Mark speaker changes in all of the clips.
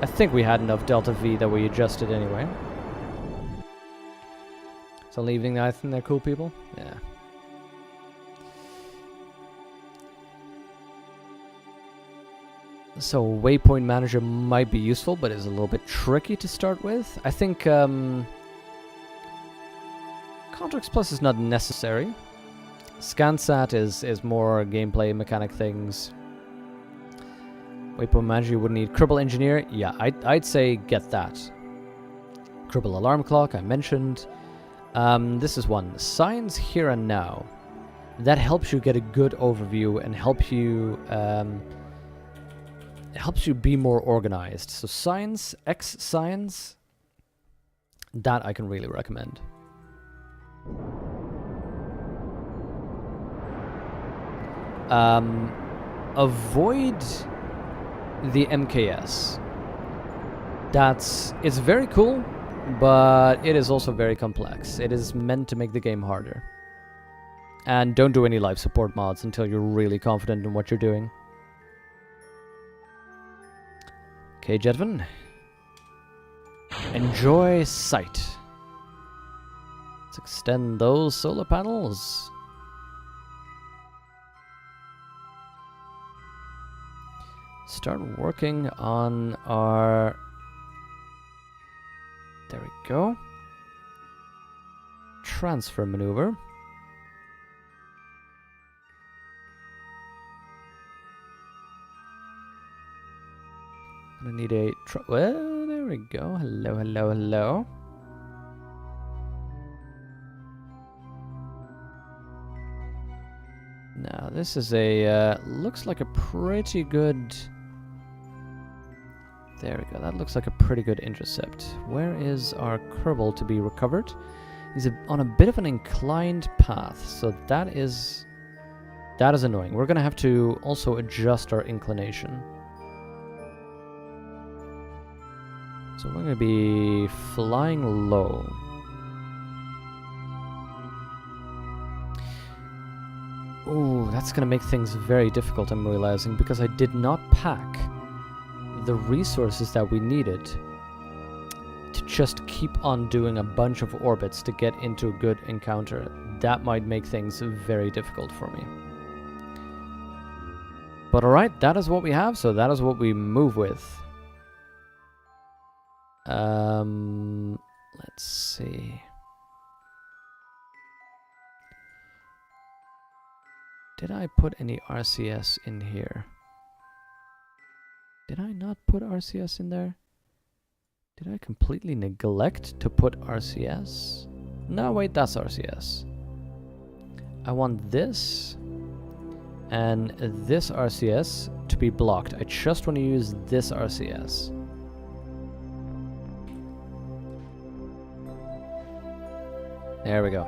Speaker 1: I think we had enough delta V that we adjusted anyway. So leaving, I think they're cool people. Yeah. So waypoint manager might be useful, but is a little bit tricky to start with. I think Context Plus is not necessary. ScanSat is more gameplay mechanic things. Waypoint manager, you would need Kerbal engineer. Yeah, I'd say get that. Kerbal alarm clock I mentioned. This is one. Science here and now. That helps you get a good overview and helps you be more organized. So science, X science, that I can really recommend. Avoid the MKS. It's very cool, but it is also very complex. It is meant to make the game harder. And don't do any life support mods until you're really confident in what you're doing. Okay, gentlemen. Enjoy sight. Let's extend those solar panels. Start working on our... There we go. Transfer maneuver. I need a... well, there we go. Hello, hello, hello. Now, this is a... looks like a pretty good... There we go. That looks like a pretty good intercept. Where is our Kerbal to be recovered? He's on a bit of an inclined path, so that is annoying. We're going to have to also adjust our inclination. So we're going to be flying low. Ooh, that's going to make things very difficult, I'm realizing, because I did not pack the resources that we needed to just keep on doing a bunch of orbits to get into a good encounter. That might make things very difficult for me. But alright, that is what we have, so that is what we move with. Let's see. Did I put any RCS in here? Did I not put RCS in there? Did I completely neglect to put RCS? No, wait, that's RCS. I want this and this RCS to be blocked. I just want to use this RCS. There we go.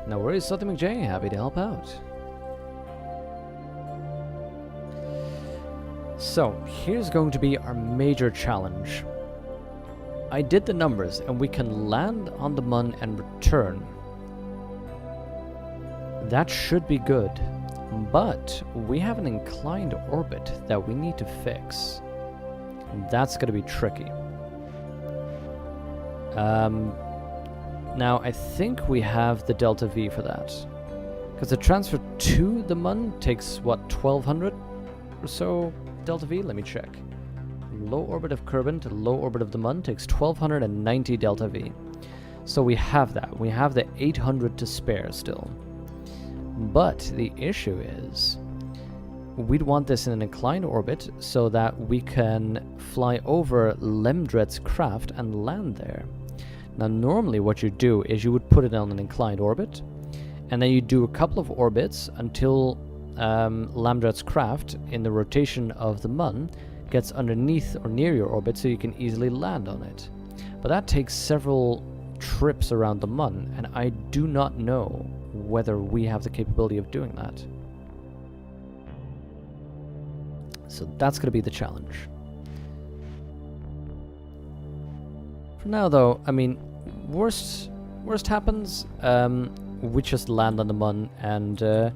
Speaker 1: No worries, Salty McJ. Happy to help out. So, here's going to be our major challenge. I did the numbers, and we can land on the Mun and return. That should be good. But we have an inclined orbit that we need to fix. That's going to be tricky. Now, I think we have the Delta V for that. Because the transfer to the Mun takes, what, 1200 or so Delta V? Let me check. Low orbit of Kerbin to low orbit of the Mun takes 1290 Delta V. So we have that. We have the 800 to spare still. But the issue is, we'd want this in an inclined orbit so that we can fly over Lemdred's craft and land there. Now normally what you do is you would put it on an inclined orbit, and then you do a couple of orbits until Lemdred's craft in the rotation of the Mun gets underneath or near your orbit so you can easily land on it. But that takes several trips around the Mun, and I do not know whether we have the capability of doing that. So that's going to be the challenge. For now though, I mean, worst happens, we just land on the Mun and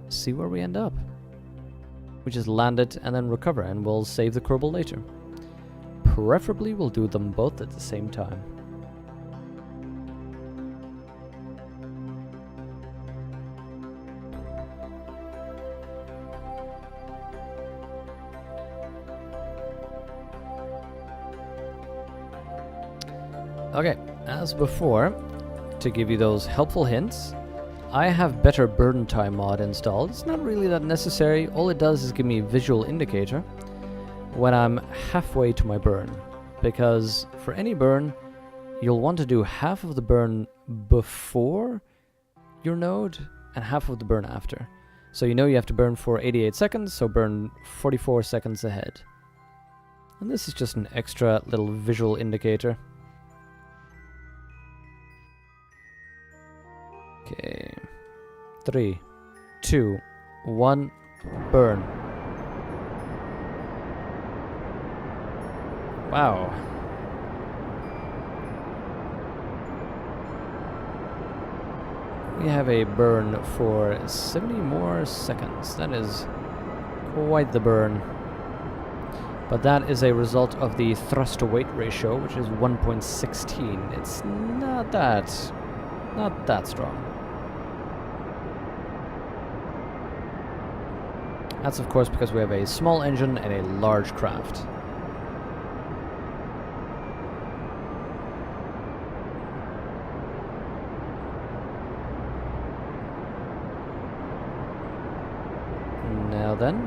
Speaker 1: see where we end up. we just land it and then recover, and we'll save the Kerbal later. Preferably, we'll do them both at the same time. Okay, as before, to give you those helpful hints, I have better burn time mod installed. It's not really that necessary. All it does is give me a visual indicator when I'm halfway to my burn. Because for any burn, you'll want to do half of the burn before your node and half of the burn after. So you know you have to burn for 88 seconds, so burn 44 seconds ahead. And this is just an extra little visual indicator. Okay, 3, 2, 1, burn. Wow. We have a burn for 70 more seconds. That is quite the burn. But that is a result of the thrust to weight ratio, which is 1.16. It's not that strong. That's of course because we have a small engine and a large craft. Now then.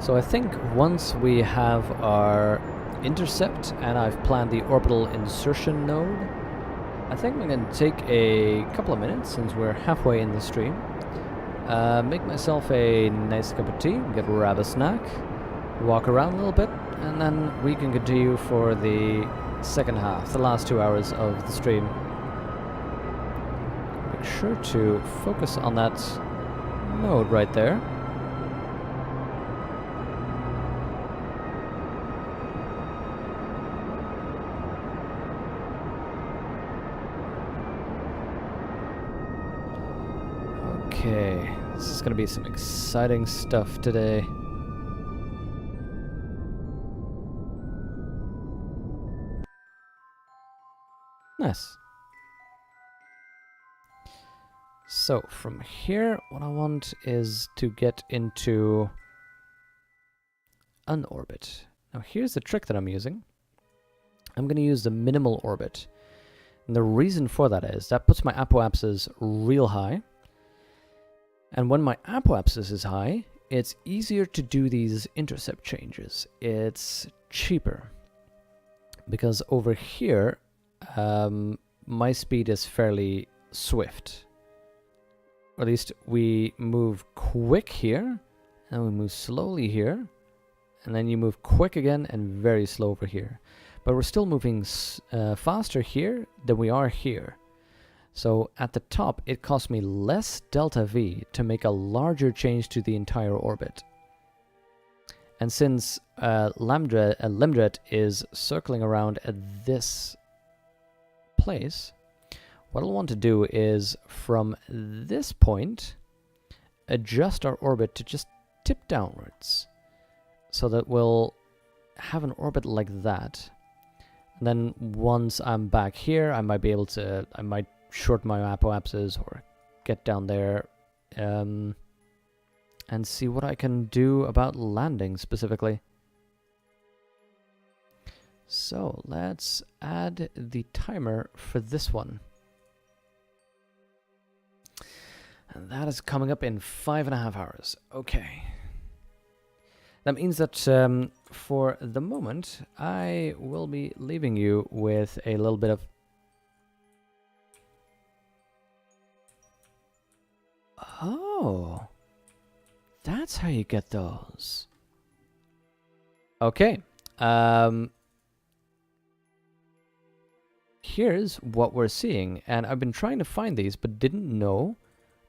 Speaker 1: So I think once we have our intercept and I've planned the orbital insertion node, I think I'm going to take a couple of minutes since we're halfway in the stream, make myself a nice cup of tea, grab a snack, walk around a little bit, and then we can continue for the second half, the last 2 hours of the stream. Make sure to focus on that node right there. Okay, this is going to be some exciting stuff today. Nice. So, from here, what I want is to get into an orbit. Now, here's the trick that I'm using. I'm going to use the minimal orbit. And the reason for that is that puts my apoapsis real high. And when my apoapsis is high, it's easier to do these intercept changes. It's cheaper. Because over here, my speed is fairly swift. Or at least we move quick here, and we move slowly here, and then you move quick again and very slow over here. But we're still moving faster here than we are here. So at the top, it costs me less delta V to make a larger change to the entire orbit. And since Lemdret is circling around at this place, what I'll want to do is from this point, adjust our orbit to just tip downwards. So that we'll have an orbit like that. And then once I'm back here, I might be able to, I might short my apoapsis or get down there and see what I can do about landing specifically. So let's add the timer for this one. And that is coming up in 5.5 hours. Okay. That means that for the moment, I will be leaving you with a little bit of... Oh, that's how you get those. Okay. Here's what we're seeing. And I've been trying to find these, but didn't know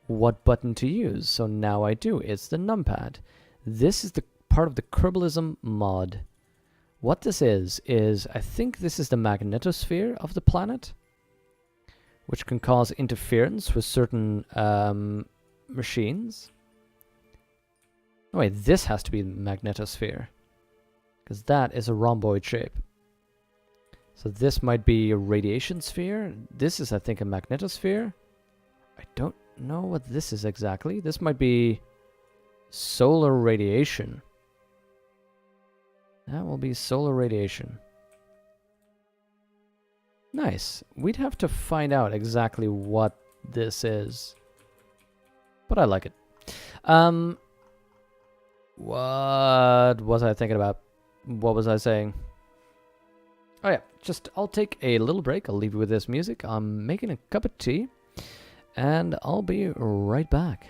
Speaker 1: what button to use. So now I do. It's the numpad. This is the part of the Kerbalism mod. What this is I think this is the magnetosphere of the planet, which can cause interference with certain machines. Oh wait, this has to be the magnetosphere, because that is a rhomboid shape. So this might be a radiation sphere. This is, I think, a magnetosphere. I don't know what this is exactly. This might be solar radiation. That will be solar radiation. Nice. We'd have to find out exactly what this is. But I like it. What was I thinking about? What was I saying? Oh yeah, I'll take a little break. I'll leave you with this music. I'm making a cup of tea. And I'll be right back.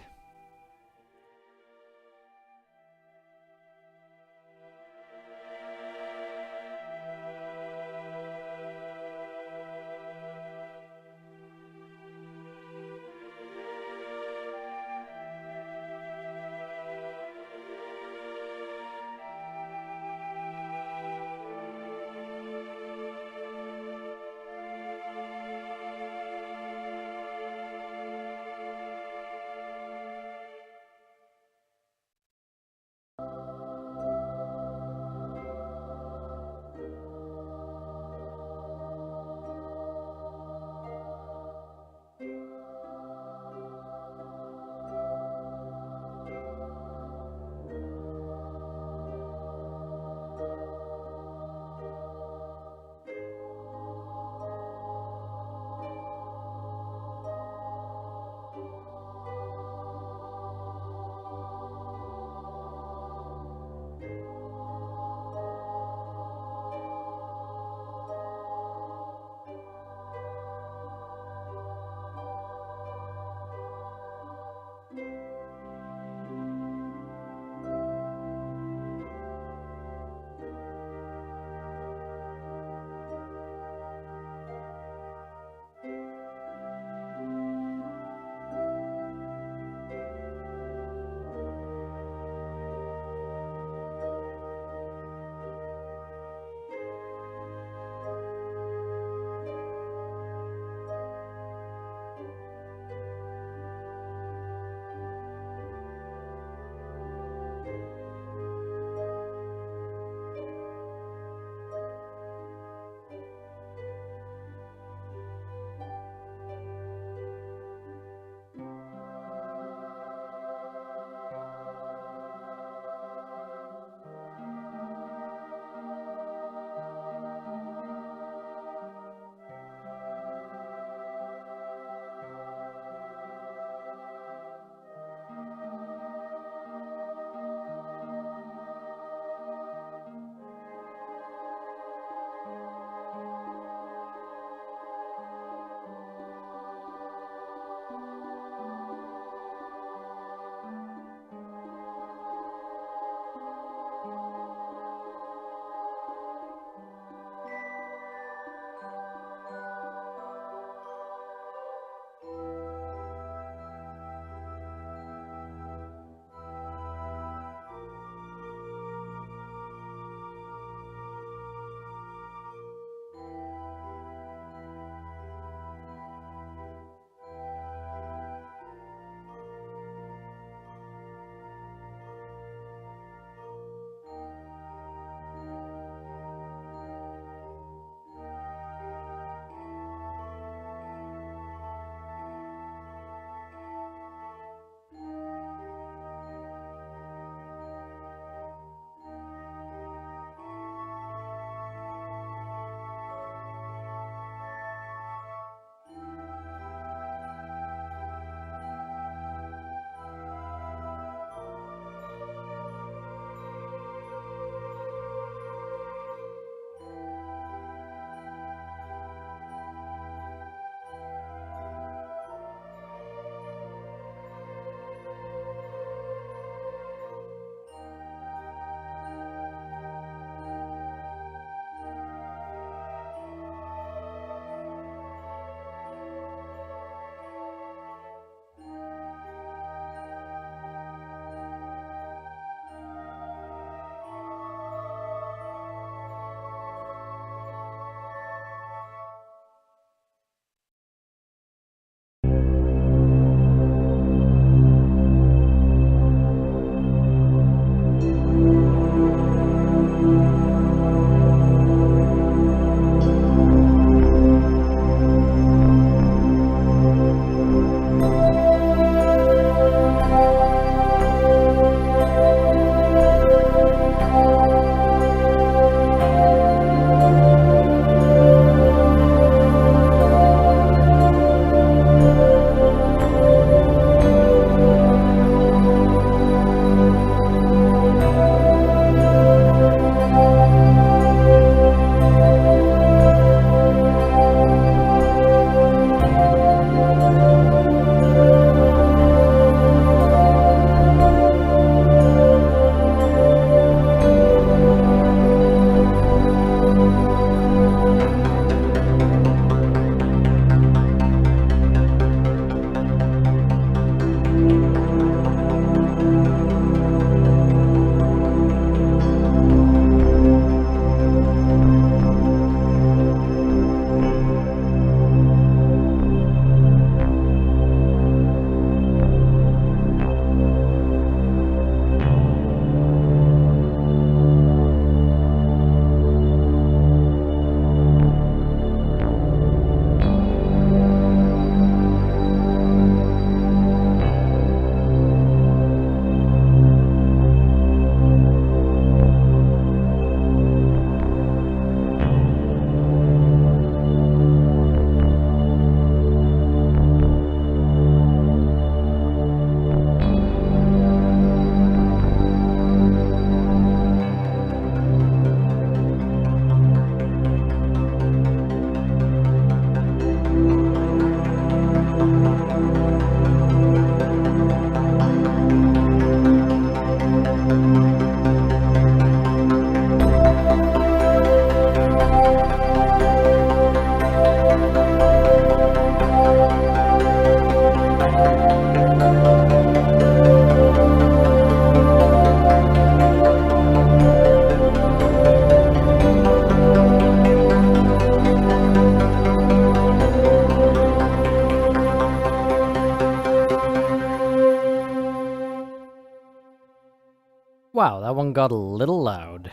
Speaker 1: Wow, that one got a little loud.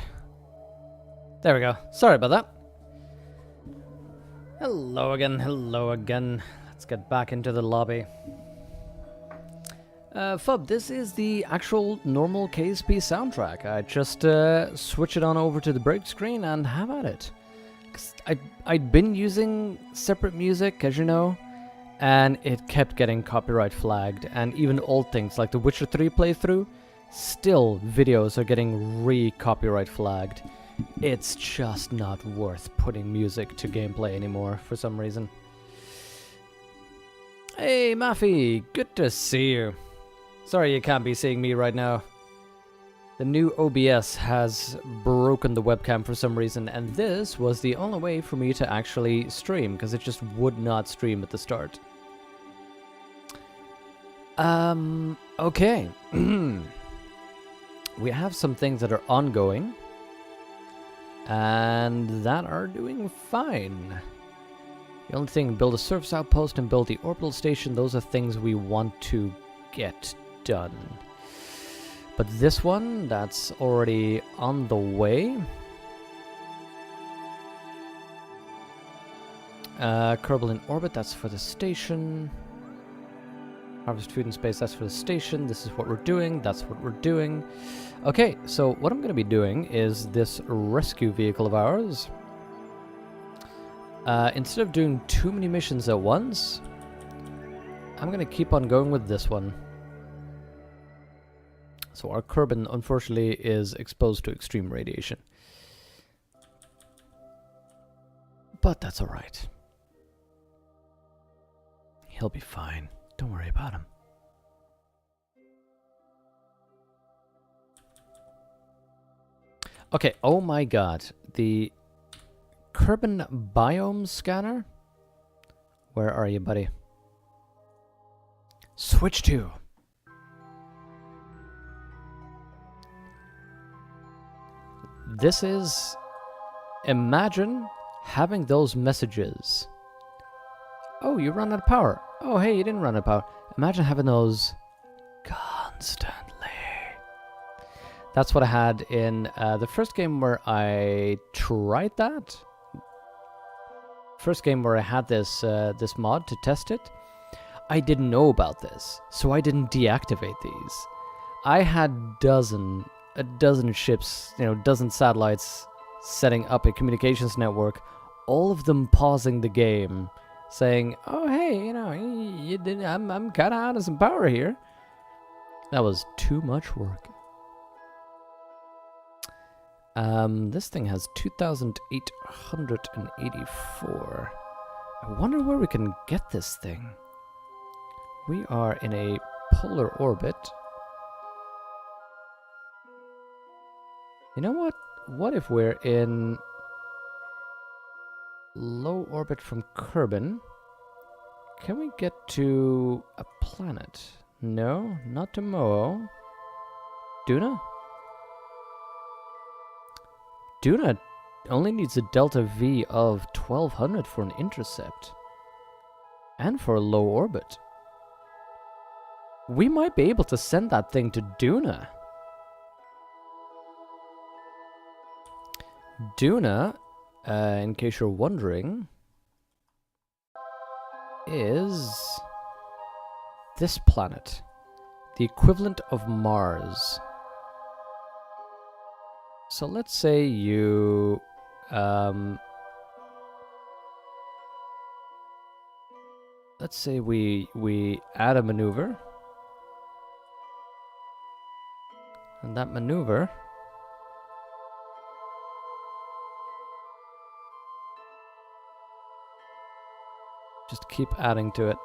Speaker 1: There we go. Sorry about that. Hello again, hello again. Let's get back into the lobby. Fub, this is the actual normal KSP soundtrack. I just switch it on over to the break screen and have at it. 'Cause I'd been using separate music, as you know, and it kept getting copyright flagged. And even old things like the Witcher 3 playthrough, still videos are getting re-copyright flagged. It's just not worth putting music to gameplay anymore for some reason. Hey, Maffy, good to see you. Sorry you can't be seeing me right now. The new OBS has broken the webcam for some reason, and this was the only way for me to actually stream, because it just would not stream at the start. Okay. We have some things that are ongoing, and that are doing fine. The only thing, build a surface outpost and build the orbital station, those are things we want to get done. But this one, that's already on the way. Kerbal in orbit, that's for the station. Harvest food in space, that's for the station. This is what we're doing, that's what we're doing. Okay, so what I'm going to be doing is this rescue vehicle of ours. Instead of doing too many missions at once, I'm going to keep on going with this one. So our Kerbal, unfortunately, is exposed to extreme radiation. But that's alright. He'll be fine. Don't worry about him. Okay, oh my god. The Kerbal biome scanner? Where are you, buddy? Switch to. This is... Imagine having those messages. Oh, you run out of power. Oh, hey, you didn't run out of power. Imagine having those constantly. That's what I had in the first game where I tried that. First game where I had this this mod to test it. I didn't know about this, so I didn't deactivate these. I had a dozen ships, you know, dozen satellites setting up a communications network, all of them pausing the game, saying, "Oh, hey, you know, I'm kind of out of some power here." That was too much work. This thing has 2,884. I wonder where we can get this thing. We are in a polar orbit. You know what? What if we're in low orbit from Kerbal? Can we get to a planet? No, not to Moo. Duna? Duna only needs a delta V of 1200 for an intercept. And for a low orbit. We might be able to send that thing to Duna. Duna, in case you're wondering, is this planet. The equivalent of Mars. So let's say you... let's say we add a maneuver. And that maneuver... just keep adding to it.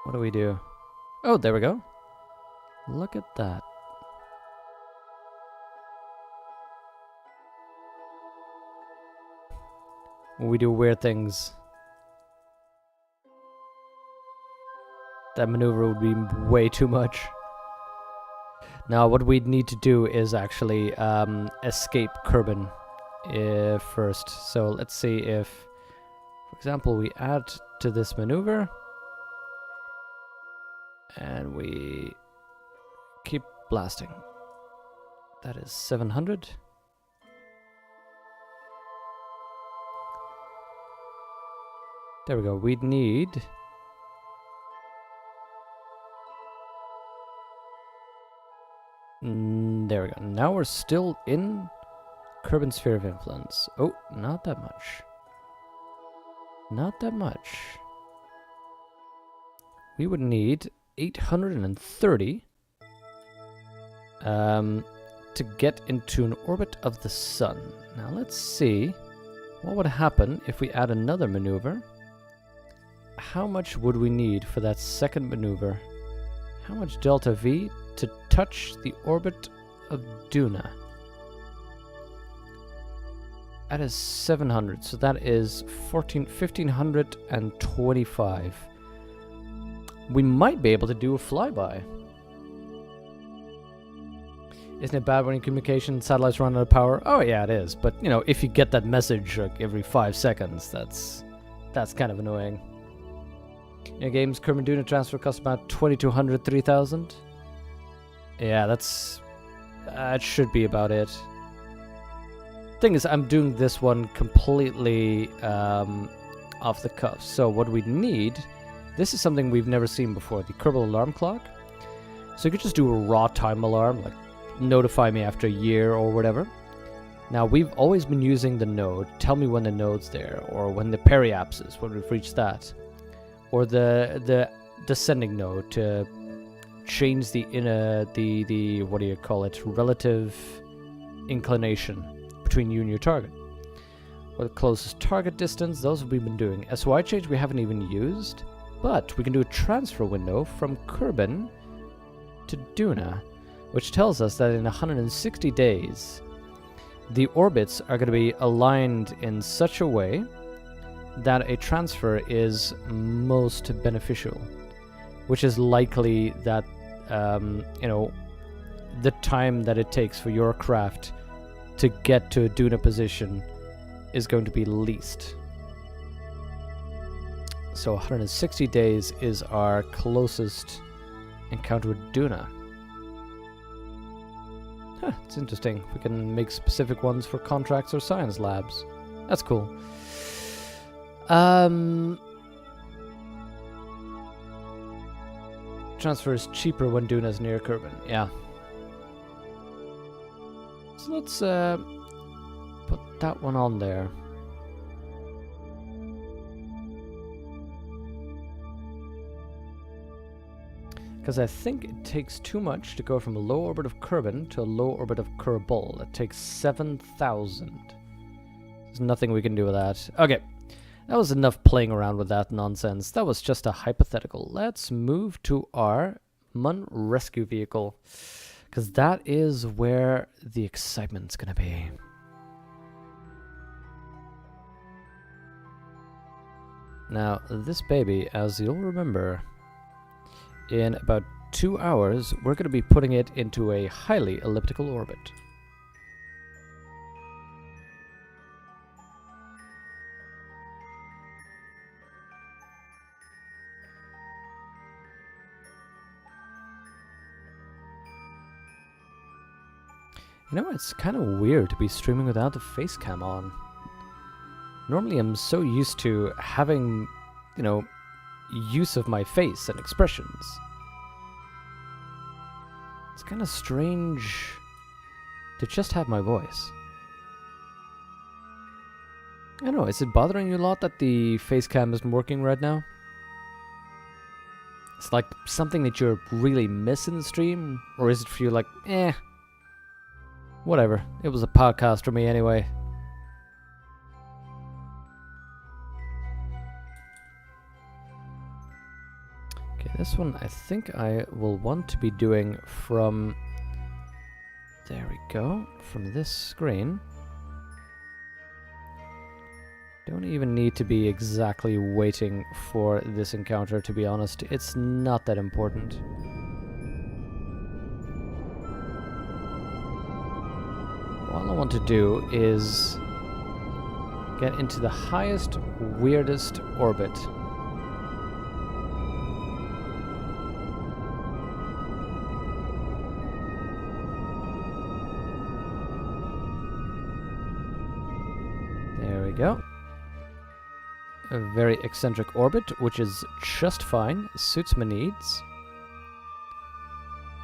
Speaker 1: What do we do? Oh, there we go. Look at that. We do weird things. That maneuver would be way too much. Now, what we'd need to do is actually escape Kerbal first. So let's see if, for example, we add to this maneuver and we keep blasting. That is 700. There we go. We'd need... there we go. Now we're still in Kerbal Sphere of Influence. Oh, not that much. Not that much. We would need 830 to get into an orbit of the sun. Now let's see what would happen if we add another maneuver. How much would we need for that second maneuver? How much delta V to touch the orbit of Duna? That is 700, so that is 1525. We might be able to do a flyby. Isn't it bad when your communication satellites run out of power? Oh yeah, it is. But you know, if you get that message like every 5 seconds, that's kind of annoying. Your game's Kerbal Duna transfer costs about 2,200, 3,000. Yeah, that should be about it. Thing is, I'm doing this one completely off the cuff. So what we need, this is something we've never seen before, the Kerbal alarm clock. So you could just do a raw time alarm, like notify me after a year or whatever. Now we've always been using the node, tell me when the node's there, or when the periapsis, when we've reached that, or the descending node to change the what do you call it, relative inclination between you and your target, or the closest target distance. Those we've been doing. SY change we haven't even used, but we can do a transfer window from Kerbal to Duna, which tells us that in 160 days the orbits are going to be aligned in such a way that a transfer is most beneficial, which is likely that you know, the time that it takes for your craft to get to a Duna position is going to be least. So 160 days is our closest encounter with Duna. Huh, it's interesting. We can make specific ones for contracts or science labs. That's cool. Transfer is cheaper when Duna is near Kerbal. Yeah. So let's put that one on there. Because I think it takes too much to go from a low orbit of Kerbal to a low orbit of Kerbal. It takes 7,000. There's nothing we can do with that. Okay. That was enough playing around with that nonsense. That was just a hypothetical. Let's move to our Mun rescue vehicle, because that is where the excitement's gonna be. Now, this baby, as you'll remember, in about 2 hours, we're gonna be putting it into a highly elliptical orbit. You know, it's kind of weird to be streaming without the face cam on. Normally I'm so used to having, you know, use of my face and expressions. It's kind of strange to just have my voice. I don't know, is it bothering you a lot that the face cam isn't working right now? It's like something that you're really missing the stream? Or is it for you like, eh, whatever, it was a podcast for me anyway. Okay, this one I think I will want to be doing from... There we go, from this screen. Don't even need to be exactly waiting for this encounter, to be honest. It's not that important. All I want to do is get into the highest, weirdest orbit. we go. A very eccentric orbit, which is just fine. Suits my needs.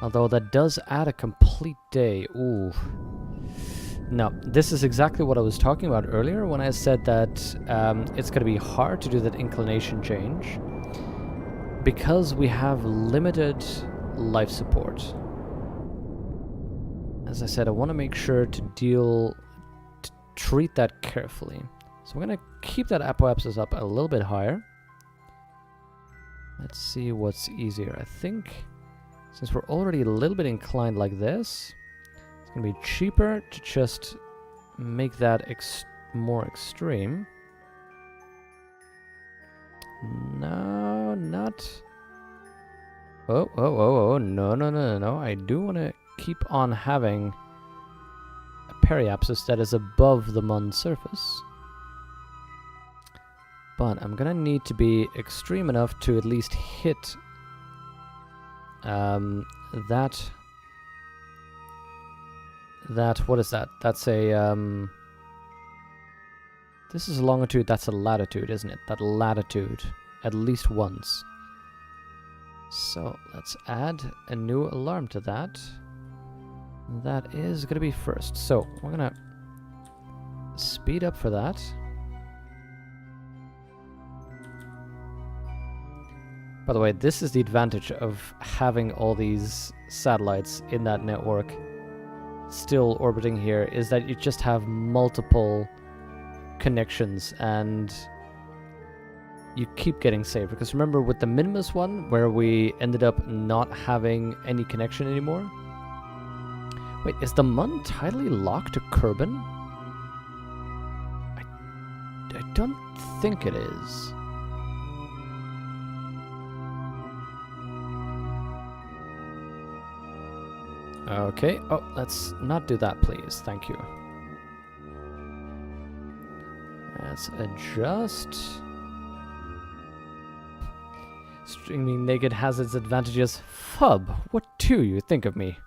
Speaker 1: Although that does add a complete day. Ooh. No, this is exactly what I was talking about earlier when I said that it's going to be hard to do that inclination change because we have limited life support. As I said, I want to make sure to treat that carefully. So we're going to keep that apoapsis up a little bit higher. Let's see what's easier. I think since we're already a little bit inclined like this, it's going to be cheaper to just make that more extreme. No, not... Oh, no. I do want to keep on having a periapsis that is above the Mun surface. But I'm going to need to be extreme enough to at least hit that, what is that? That's a, this is a longitude, that's a latitude, isn't it? That latitude, at least once. So, let's add a new alarm to that. That is going to be first. So, we're going to speed up for that. By the way, this is the advantage of having all these satellites in that network still orbiting here, is that you just have multiple connections and you keep getting safer. Because remember with the Minimus one, where we ended up not having any connection anymore? Wait, is the Mun tidally locked to Kerbal? I don't think it is. Okay, oh, let's not do that, please. Thank you. Let's adjust. Streaming naked has its advantages. Fub, what do you think of me?